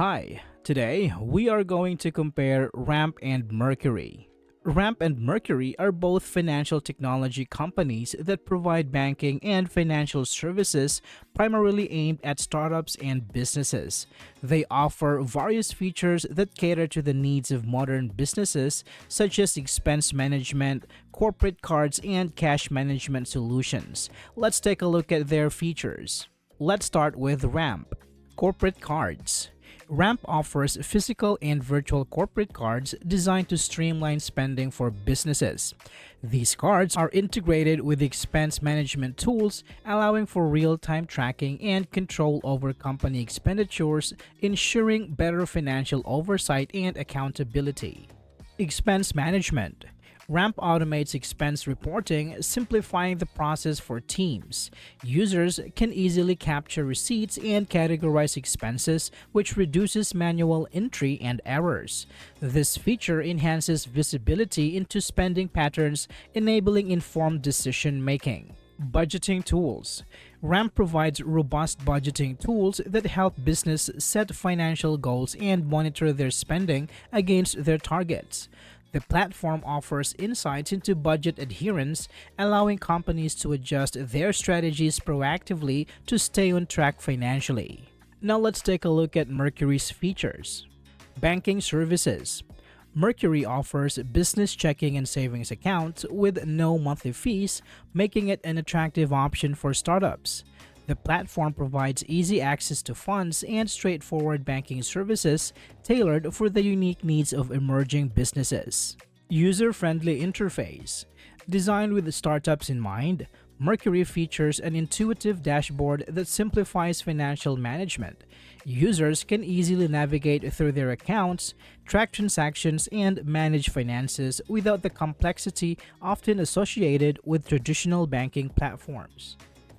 Hi, today we are going to compare Ramp and Mercury. Ramp and Mercury are both financial technology companies that provide banking and financial services primarily aimed at startups and businesses. They offer various features that cater to the needs of modern businesses, such as expense management, corporate cards, and cash management solutions. Let's take a look at their features. Let's start with Ramp. Corporate cards. Ramp offers physical and virtual corporate cards designed to streamline spending for businesses. These cards are integrated with expense management tools, allowing for real-time tracking and control over company expenditures, ensuring better financial oversight and accountability. Expense management. Ramp automates expense reporting, simplifying the process for teams. Users can easily capture receipts and categorize expenses, which reduces manual entry and errors. This feature enhances visibility into spending patterns, enabling informed decision-making. Budgeting tools. Ramp provides robust budgeting tools that help business set financial goals and monitor their spending against their targets. The platform offers insights into budget adherence, allowing companies to adjust their strategies proactively to stay on track financially. Now let's take a look at Mercury's features. Banking services. Mercury offers business checking and savings accounts with no monthly fees, making it an attractive option for startups. The platform provides easy access to funds and straightforward banking services tailored for the unique needs of emerging businesses. User-friendly interface. Designed with startups in mind, Mercury features an intuitive dashboard that simplifies financial management. Users can easily navigate through their accounts, track transactions, and manage finances without the complexity often associated with traditional banking platforms.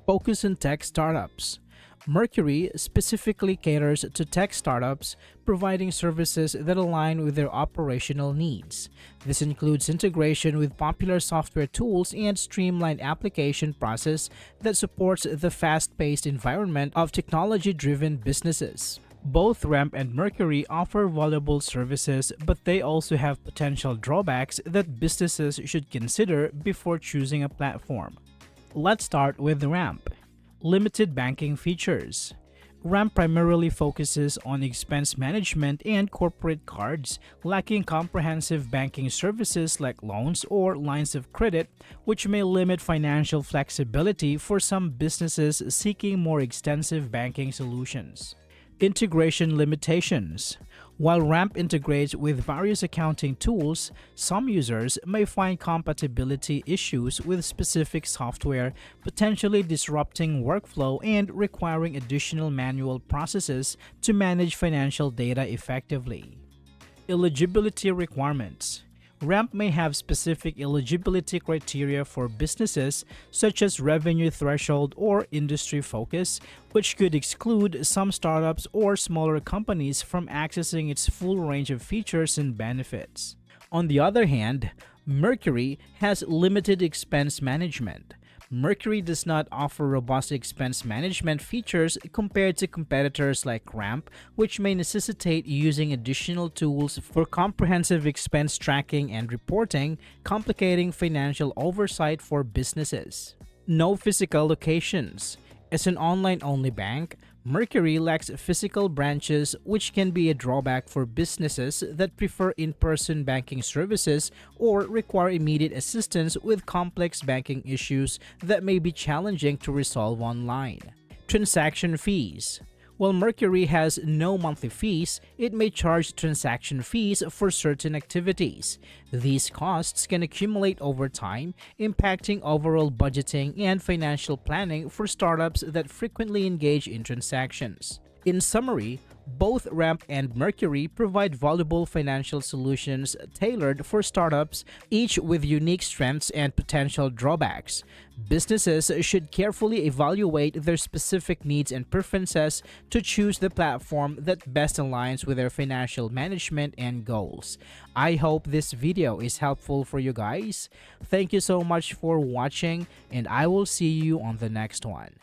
Focus on tech startups. Mercury specifically caters to tech startups, providing services that align with their operational needs. This includes integration with popular software tools and streamlined application process that supports the fast-paced environment of technology-driven businesses. Both Ramp and Mercury offer valuable services, but they also have potential drawbacks that businesses should consider before choosing a platform. Let's start with Ramp. Limited banking features. Ramp primarily focuses on expense management and corporate cards, lacking comprehensive banking services like loans or lines of credit, which may limit financial flexibility for some businesses seeking more extensive banking solutions. Integration limitations. While Ramp integrates with various accounting tools, some users may find compatibility issues with specific software, potentially disrupting workflow and requiring additional manual processes to manage financial data effectively. Eligibility requirements. Ramp may have specific eligibility criteria for businesses such as revenue threshold or industry focus, which could exclude some startups or smaller companies from accessing its full range of features and benefits. On the other hand, Mercury has limited expense management. Mercury does not offer robust expense management features compared to competitors like Ramp, which may necessitate using additional tools for comprehensive expense tracking and reporting, complicating financial oversight for businesses. No physical locations. As an online-only bank, Mercury lacks physical branches, which can be a drawback for businesses that prefer in-person banking services or require immediate assistance with complex banking issues that may be challenging to resolve online. Transaction fees. While Mercury has no monthly fees, it may charge transaction fees for certain activities. These costs can accumulate over time, impacting overall budgeting and financial planning for startups that frequently engage in transactions. In summary, both Ramp and Mercury provide valuable financial solutions tailored for startups, each with unique strengths and potential drawbacks. Businesses should carefully evaluate their specific needs and preferences to choose the platform that best aligns with their financial management and goals. I hope this video is helpful for you guys. Thank you so much for watching, and I will see you on the next one.